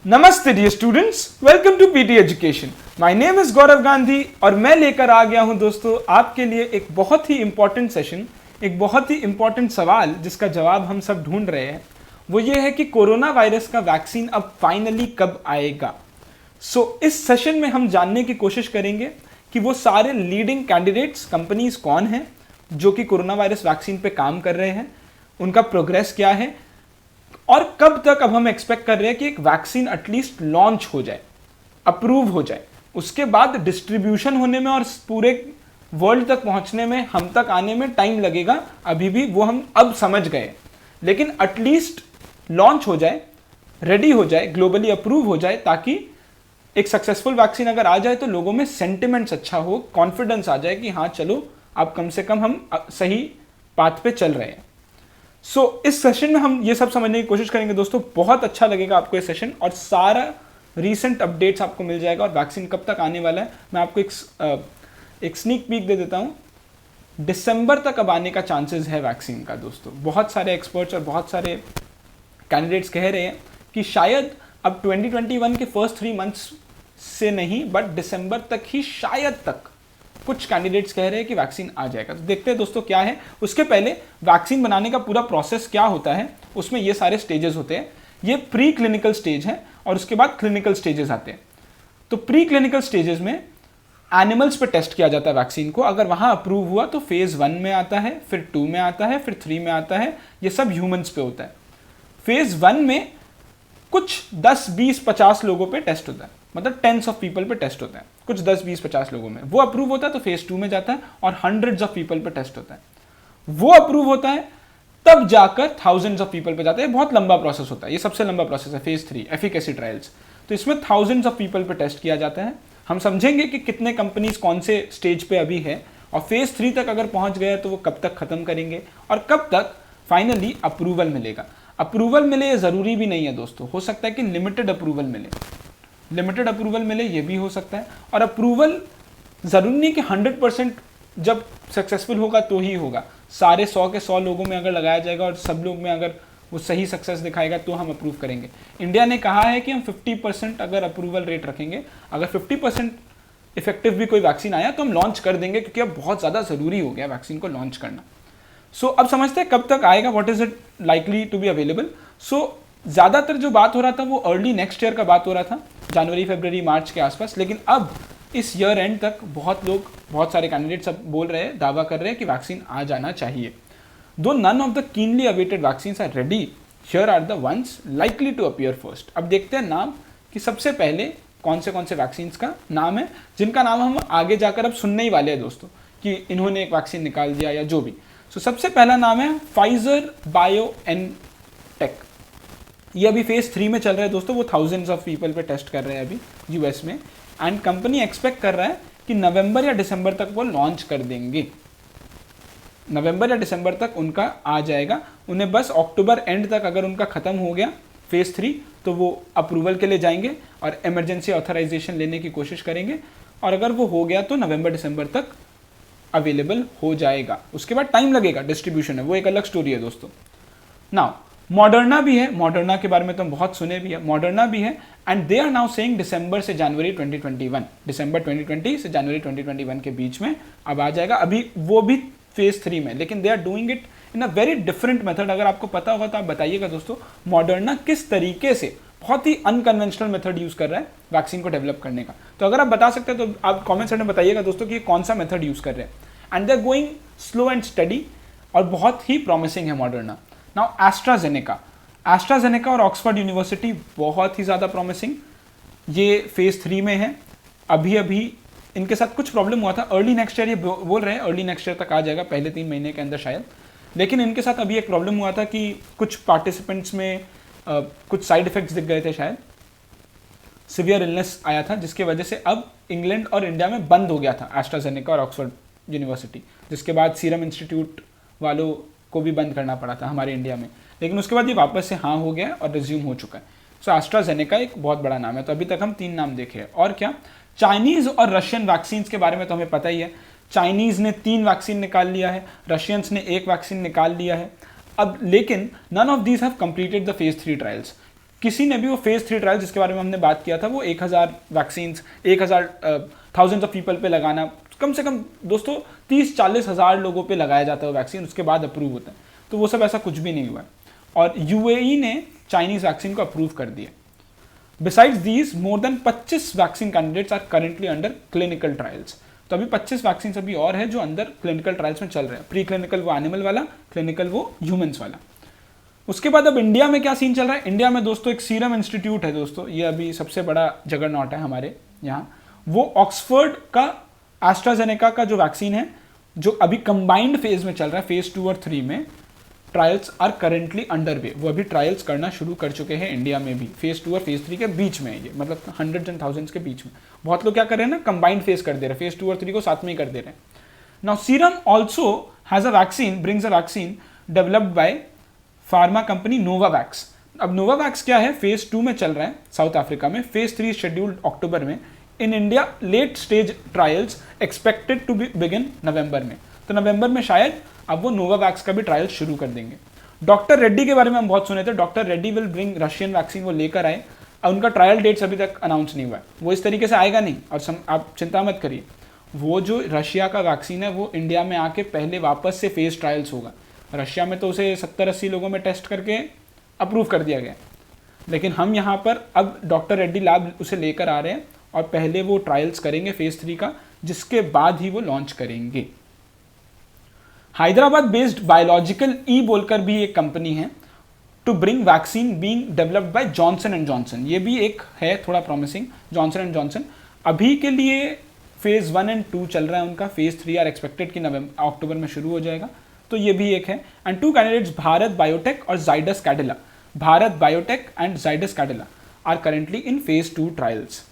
नमस्ते dear students, welcome to PT education. My name is Gaurav Gandhi और मैं लेकर आ गया हूं दोस्तों आपके लिए एक बहुत ही इंपॉर्टेंट सेशन, एक बहुत ही इंपॉर्टेंट सवाल जिसका जवाब हम सब ढूंढ रहे हैं। वो ये है कि कोरोना वायरस का वैक्सीन अब फाइनली कब आएगा। इस सेशन में हम जानने की कोशिश करेंगे कि वो सारे लीडिंग कैंडिडेट्स कंपनीज कौन हैं जो कि कोरोना वायरस वैक्सीन पे काम कर रहे हैं, उनका प्रोग्रेस क्या है और कब तक अब हम एक्सपेक्ट कर रहे हैं कि एक वैक्सीन एटलीस्ट लॉन्च हो जाए, अप्रूव हो जाए। उसके बाद डिस्ट्रीब्यूशन होने में और पूरे वर्ल्ड तक पहुंचने में, हम तक आने में टाइम लगेगा, अभी भी वो हम अब समझ गए, लेकिन एटलीस्ट लॉन्च हो जाए, रेडी हो जाए, ग्लोबली अप्रूव हो जाए, ताकि एक सक्सेसफुल वैक्सीन अगर आ जाए तो लोगों में सेंटिमेंट्स अच्छा हो, कॉन्फिडेंस आ जाए कि हाँ चलो अब कम से कम हम सही पाथ पे चल रहे हैं। इस सेशन में हम ये सब समझने की कोशिश करेंगे दोस्तों। बहुत अच्छा लगेगा आपको ये सेशन और सारा रीसेंट अपडेट्स आपको मिल जाएगा और वैक्सीन कब तक आने वाला है मैं आपको एक स्नीक पीक दे देता हूँ। दिसंबर तक अब आने का चांसेस है वैक्सीन का दोस्तों। बहुत सारे एक्सपर्ट्स और बहुत सारे कैंडिडेट्स कह रहे हैं कि शायद अब 2021 के फर्स्ट 3 मंथ्स से नहीं, बट दिसंबर तक ही शायद तक कुछ कैंडिडेट्स कह रहे हैं कि वैक्सीन आ जाएगा। तो देखते हैं दोस्तों क्या है। उसके पहले वैक्सीन बनाने का पूरा प्रोसेस क्या होता है, उसमें ये सारे स्टेजेस होते हैं। ये प्री क्लिनिकल स्टेज है और उसके बाद क्लिनिकल स्टेजेस आते हैं। तो प्री क्लिनिकल स्टेजेस में एनिमल्स पे टेस्ट किया जाता है वैक्सीन को। अगर वहां अप्रूव हुआ तो फेज 1 में आता है, फिर 2 में आता है, फिर 3 में आता है। ये सब ह्यूमंस पे होता है। फेज 1 में कुछ 10, 20, 50 लोगों पे टेस्ट होता है, मतलब टेंस ऑफ पीपल पे टेस्ट होता है, कुछ 10, 20, 50 लोगों में। वो अप्रूव होता है तो फेज 2 में जाता है और हंड्रेड्स ऑफ पीपल पे टेस्ट होता है। वो अप्रूव होता है तब जाकर थाउजेंड्स ऑफ पीपल पे जाता है। बहुत लंबा प्रोसेस होता है, ये सबसे लंबा प्रोसेस है फेज 3 एफिकेसी ट्रायल्स। तो इसमें थाउजेंड्स ऑफ पीपल पे टेस्ट किया जाता है। हम समझेंगे कि कितने कंपनीज कौन से स्टेज पे अभी है और फेज 3 तक अगर पहुंच गए तो वो कब तक खत्म करेंगे और कब तक फाइनली अप्रूवल मिलेगा। अप्रूवल मिले ये जरूरी भी नहीं है दोस्तों, हो सकता है कि लिमिटेड अप्रूवल मिले, लिमिटेड अप्रूवल मिले ये भी हो सकता है। और अप्रूवल जरूरी नहीं कि 100% जब सक्सेसफुल होगा तो ही होगा। सारे 100 के 100 लोगों में अगर लगाया जाएगा और सब लोग में अगर वो सही सक्सेस दिखाएगा तो हम अप्रूव करेंगे। इंडिया ने कहा है कि हम 50% अगर अप्रूवल रेट रखेंगे, अगर 50% इफेक्टिव भी कोई वैक्सीन आया तो हम लॉन्च कर देंगे, क्योंकि अब बहुत ज़्यादा ज़रूरी हो गया वैक्सीन को लॉन्च करना। अब समझते हैं कब तक आएगा, what is it likely to be available. ज़्यादातर जो बात हो रहा था वो अर्ली नेक्स्ट ईयर का बात हो रहा था, जनवरी, फरवरी, मार्च के आसपास। लेकिन अब इस ईयर एंड तक बहुत सारे कैंडिडेट्स अब बोल रहे हैं, दावा कर रहे हैं कि वैक्सीन आ जाना चाहिए। Though none of the keenly awaited vaccines are ready, here are the ones likely to appear first. अब देखते हैं नाम कि सबसे पहले कौन से वैक्सीन्स का नाम है, जिनका नाम हम आगे जाकर अब सुनने ही वाले हैं दोस्तों कि इन्होंने एक वैक्सीन निकाल दिया या जो भी। सबसे पहला नाम है फाइजर बायोएनटेक। ये अभी फेज 3 में चल रहा है दोस्तों। वो थाउजेंड्स ऑफ पीपल पे टेस्ट कर रहे हैं अभी यूएस में, एंड कंपनी एक्सपेक्ट कर रहा है कि नवंबर या दिसंबर तक वो लॉन्च कर देंगे। नवंबर या दिसंबर तक उनका आ जाएगा। उन्हें बस अक्टूबर एंड तक अगर उनका खत्म हो गया फेज 3 तो वो अप्रूवल के लिए जाएंगे और इमरजेंसी ऑथराइजेशन लेने की कोशिश करेंगे, और अगर वो हो गया तो नवंबर दिसंबर तक अवेलेबल हो जाएगा। उसके बाद टाइम लगेगा, डिस्ट्रीब्यूशन है, वो एक अलग स्टोरी है दोस्तों। नाउ मॉडर्ना भी है, मॉडर्ना के बारे में तो हम बहुत सुने भी है, मॉडर्ना भी है, and they are now saying December से जनवरी 2021, दिसंबर 2020 से जनवरी 2021 के बीच में अब आ जाएगा। अभी वो भी फेज 3 में, लेकिन they are doing it in a very different method. अगर आपको पता होगा तो आप बताइएगा दोस्तों, मॉडर्ना किस तरीके से बहुत ही अनकन्वेंशनल मेथड यूज कर रहा है वैक्सीन को डेवलप करने का। तो अगर आप बता सकते हैं तो आप कमेंट सेक्शन में बताइएगा दोस्तों कि कौन सा मेथड यूज कर रहे हैं। And they are going slow and study और बहुत ही प्रॉमिसिंग है मॉडर्ना। नाउ एस्ट्राजेनेका और ऑक्सफोर्ड यूनिवर्सिटी बहुत ही ज़्यादा प्रॉमिसिंग। ये फेज 3 में है। अभी इनके साथ कुछ प्रॉब्लम हुआ था, अर्ली नेक्स्ट ईयर ये बोल रहे हैं, अर्ली नेक्स्ट ईयर तक आ जाएगा, पहले 3 महीने के अंदर शायद। लेकिन इनके साथ अभी एक प्रॉब्लम हुआ था कि कुछ पार्टिसिपेंट्स में कुछ साइड इफेक्ट्स दिख गए थे, शायद सिवियर इलनेस आया था, जिसकी वजह से अब इंग्लैंड और इंडिया में बंद हो गया था एस्ट्राजेनेका और ऑक्सफोर्ड यूनिवर्सिटी, जिसके बाद सीरम इंस्टीट्यूट वालों को भी बंद करना पड़ा था हमारे इंडिया में। लेकिन उसके बाद ये वापस से हाँ हो गया और रिज्यूम हो चुका है। एस्ट्राजेनेका एक बहुत बड़ा नाम है। तो अभी तक हम 3 नाम देखे हैं। और क्या, चाइनीज और रशियन वैक्सीन के बारे में तो हमें पता ही है। चाइनीज ने 3 वैक्सीन निकाल लिया है, रशियंस ने 1 वैक्सीन निकाल लिया है। अब लेकिन none of these have completed the phase 3 trials. किसी ने भी वो फेज 3 ट्रायल जिसके बारे में हमने बात किया था, वो 1000 वैक्सीन 1000 थाउजेंड ऑफ पीपल पे लगाना, कम से कम दोस्तों 30-40 हज़ार लोगों पे लगाया जाता है वैक्सीन, उसके बाद अप्रूव होता है। तो वो सब ऐसा कुछ भी नहीं हुआ है। और यूएई ने चाइनीज वैक्सीन को अप्रूव कर दिया। Besides these more than 25 vaccine candidates are currently under clinical trials. तो अभी 25 वैक्सीन अभी और है जो अंदर क्लिनिकल ट्रायल्स में चल रहे हैं। प्री क्लिनिकल वो एनिमल वाला, क्लिनिकल वो ह्यूमंस वाला। उसके बाद अब इंडिया में क्या सीन चल रहा है? इंडिया में दोस्तों एक सीरम इंस्टीट्यूट है दोस्तों, ये अभी सबसे बड़ा जगरनॉट है हमारे यहाँ। वो ऑक्सफोर्ड का एस्ट्राजेनेका का जो वैक्सीन है, जो अभी कंबाइंड फेज में चल रहा है, फेज 2 और 3 में trials are currently under way. वो अभी ट्रायल्स करना शुरू कर चुके हैं इंडिया में भी। फेज 2 और फेज 3 के बीच में है ये, मतलब हंड्रेड्स एंड थाउजेंड्स के बीच में। बहुत लोग क्या कर रहे हैं ना, कंबाइंड फेज कर दे रहे हैं, फेज 2 और 3 को साथ में ही कर दे रहे हैं। Now Serum also has a vaccine, brings a vaccine developed by pharma company Novavax. अब नोवावैक्स क्या है, फेज 2 में चल रहा है साउथ अफ्रीका में, फेज 3 शेड्यूल्ड अक्टूबर में। In India late stage trials expected to begin November में। तो नवंबर में शायद अब वो नोवावैक्स का भी ट्रायल शुरू कर देंगे। डॉक्टर रेड्डी के बारे में हम बहुत सुने थे, doctor Reddy will bring Russian vaccine, वो लेकर आए। और उनका ट्रायल डेट्स अभी तक अनाउंस नहीं हुआ है, वो इस तरीके से आएगा नहीं। और आप चिंता मत करिए, वो जो रशिया का वैक्सीन है वो इंडिया में आके पहले वापस से फेज ट्रायल्स होगा। रशिया में तो उसे 70-80 लोगों में टेस्ट करके अप्रूव कर दिया गया, लेकिन हम यहाँ पर अब डॉक्टर रेड्डी लैब उसे लेकर आ रहे हैं और पहले वो ट्रायल्स करेंगे फेज 3 का, जिसके बाद ही वो लॉन्च करेंगे। हैदराबाद बेस्ड बायोलॉजिकल ई बोलकर भी एक कंपनी है, to bring vaccine being developed by Johnson and Johnson. ये भी एक है थोड़ा प्रॉमिसिंग, जॉनसन एंड जॉनसन। अभी के लिए फेज 1 एंड 2 चल रहा है उनका, फेज 3 आर एक्सपेक्टेड कि अक्टूबर में शुरू हो जाएगा। तो ये भी एक है। एंड 2 कैंडिडेट्स भारत बायोटेक और Zydus Cadila, Bharat Biotech and Zydus Cadila are currently in phase 2 trials.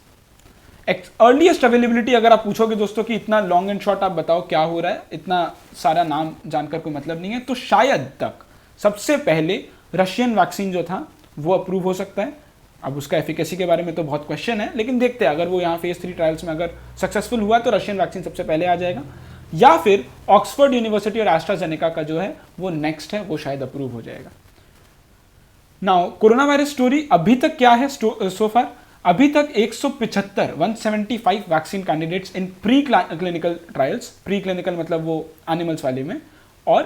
Earliest availability अगर आप पूछोगे दोस्तों कि इतना लॉन्ग एंड शॉर्ट आप बताओ क्या हो रहा है, इतना सारा नाम जानकर कोई मतलब नहीं है, तो शायद तक सबसे पहले रशियन वैक्सीन जो था वो अप्रूव हो सकता है। अब उसका एफिकेसी के बारे में तो बहुत क्वेश्चन है, लेकिन देखते हैं अगर वो यहाँ फेज 3 ट्रायल्स में अगर सक्सेसफुल हुआ तो रशियन वैक्सीन सबसे पहले आ जाएगा, या फिर ऑक्सफोर्ड यूनिवर्सिटी और एस्ट्राजेनेका का जो है वो नेक्स्ट है, वो शायद अप्रूव हो जाएगा। नाउ कोरोना वायरस स्टोरी अभी तक क्या है सो फार? अभी तक 175 vaccine candidates in pre clinical trials, pre clinical मतलब वो एनिमल्स वाले में, और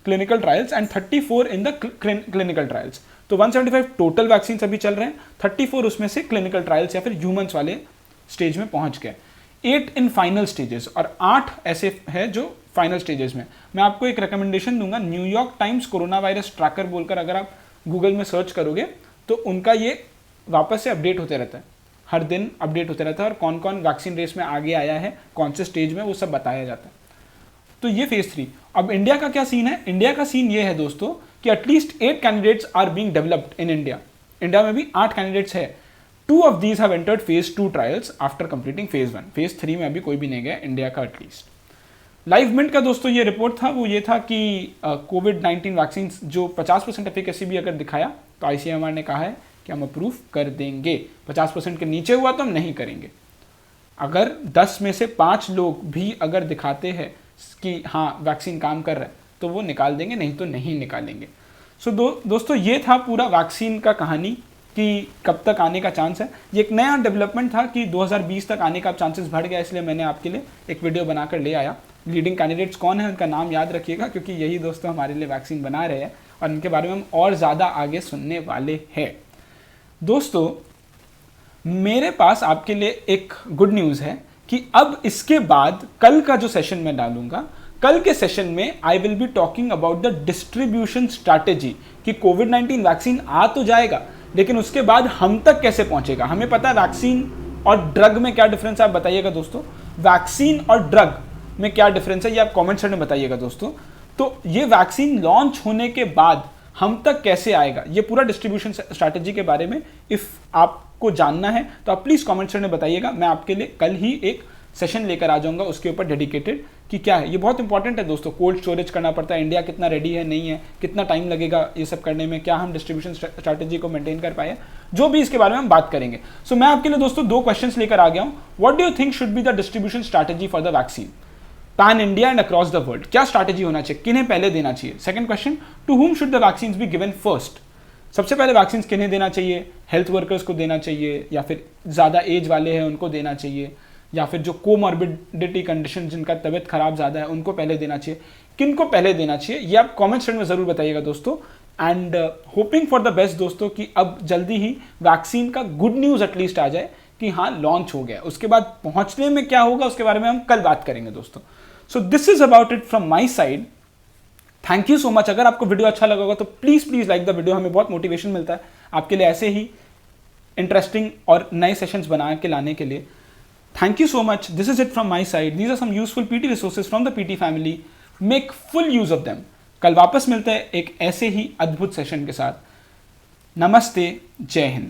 clinical trials, and 34 in the clinical trials. तो 175 टोटल वैक्सीन अभी चल रहे हैं, 34 उसमें से क्लिनिकल ट्रायल्स या फिर ह्यूमंस वाले स्टेज में पहुंच गए, 8 इन फाइनल स्टेजेस, और 8 ऐसे हैं जो फाइनल स्टेजेस में। मैं आपको एक रिकमेंडेशन दूंगा, New York times corona virus tracker बोलकर अगर आप गूगल में सर्च करोगे तो उनका ये वापस से अपडेट होते रहता है, हर दिन अपडेट होते रहता है, और कौन कौन वैक्सीन रेस में आगे आया है, कौन से स्टेज में, वो सब बताया जाता है। तो ये फेज 3। अब इंडिया का क्या सीन है? इंडिया का सीन ये है दोस्तों कि at least 8 candidates are being developed in India. India में भी 8 कैंडिडेट्स है। 2 of these have entered phase 2 trials after completing phase 1। Phase 3 में अभी कोई भी नहीं गया इंडिया का एटलीस्ट। लाइव मिंट का दोस्तों ये रिपोर्ट था, वो ये था कि कोविड-19 वैक्सीन जो 50% एफिकेसी भी अगर दिखाया तो आईसीएमआर ने कहा है कि हम अप्रूव कर देंगे। 50% के नीचे हुआ तो हम नहीं करेंगे। अगर 10 में से 5 लोग भी अगर दिखाते हैं कि हाँ वैक्सीन काम कर रहा है तो वो निकाल देंगे, नहीं तो नहीं निकालेंगे। सो दोस्तों ये था पूरा वैक्सीन का कहानी कि कब तक आने का चांस है। ये एक नया डेवलपमेंट था कि 2020 तक आने का चांसेस बढ़ गया, इसलिए मैंने आपके लिए एक वीडियो बनाकर ले आया। लीडिंग कैंडिडेट्स कौन है उनका नाम याद रखिएगा, क्योंकि यही दोस्तों हमारे लिए वैक्सीन बना रहे हैं और उनके बारे में हम और ज़्यादा आगे सुनने वाले हैं। दोस्तों मेरे पास आपके लिए एक गुड न्यूज़ है कि अब इसके बाद कल का जो सेशन मैं डालूंगा, कल के सेशन में I will be talking about the distribution strategy कि कोविड-19 वैक्सीन आ तो जाएगा लेकिन उसके बाद हम तक कैसे पहुंचेगा। हमें पता है वैक्सीन और ड्रग में क्या डिफरेंस है, आप बताइएगा दोस्तों। वैक्सीन और ड्रग में क्या डिफरेंस है ये आप कमेंट सेक्शन में बताइएगा दोस्तों। तो ये वैक्सीन लॉन्च होने के बाद हम तक कैसे आएगा, ये पूरा डिस्ट्रीब्यूशन स्ट्रैटेजी के बारे में इफ़ आपको जानना है तो आप प्लीज़ कमेंट सेक्शन में बताइएगा। मैं आपके लिए कल ही एक सेशन लेकर आ जाऊंगा उसके ऊपर डेडिकेटेड कि क्या है। ये बहुत इंपॉर्टेंट है दोस्तों, कोल्ड स्टोरेज करना पड़ता है, इंडिया कितना रेडी है नहीं है, कितना टाइम लगेगा ये सब करने में, क्या हम डिस्ट्रीब्यूशन स्ट्रैटेजी को मेंटेन कर पाए, जो भी इसके बारे में हम बात करेंगे। सो मैं आपके लिए दोस्तों 2 क्वेश्चंस लेकर आ गया हूं। What do you think should be the distribution strategy for the vaccine pan India and across the world? क्या स्ट्रैटेजी होना चाहिए, किन्हें पहले देना चाहिए? Second question, to whom should the vaccine be given first? सबसे पहले वैक्सीन किन्हें देना चाहिए? हेल्थ वर्कर्स को देना चाहिए, या फिर ज़्यादा एज वाले हैं उनको देना चाहिए, या फिर जो कोमॉर्बिडिटी कंडीशन जिनका तबीयत खराब ज़्यादा है उनको पहले देना चाहिए। किन को पहले देना चाहिए ये आप कमेंट सेक्शन में ज़रूर बताइएगा दोस्तों। And hoping for the best दोस्तों कि अब जल्दी ही वैक्सीन का गुड न्यूज़ एटलीस्ट आ जाए कि हाँ लॉन्च हो गया। उसके बाद पहुंचने में क्या होगा उसके बारे में हम कल बात करेंगे दोस्तों। So this is about it from my side. Thank you so much. अगर आपको वीडियो अच्छा लगा होगा तो प्लीज़ लाइक द वीडियो, हमें बहुत मोटिवेशन मिलता है आपके लिए ऐसे ही इंटरेस्टिंग और नए सेशंस बना के लाने के लिए। Thank you so much. This is it from my side. These are some useful PT resources from the PT family. Make full use of them. कल वापस मिलते हैं एक ऐसे ही अद्भुत सेशन के साथ। नमस्ते, जय हिंद।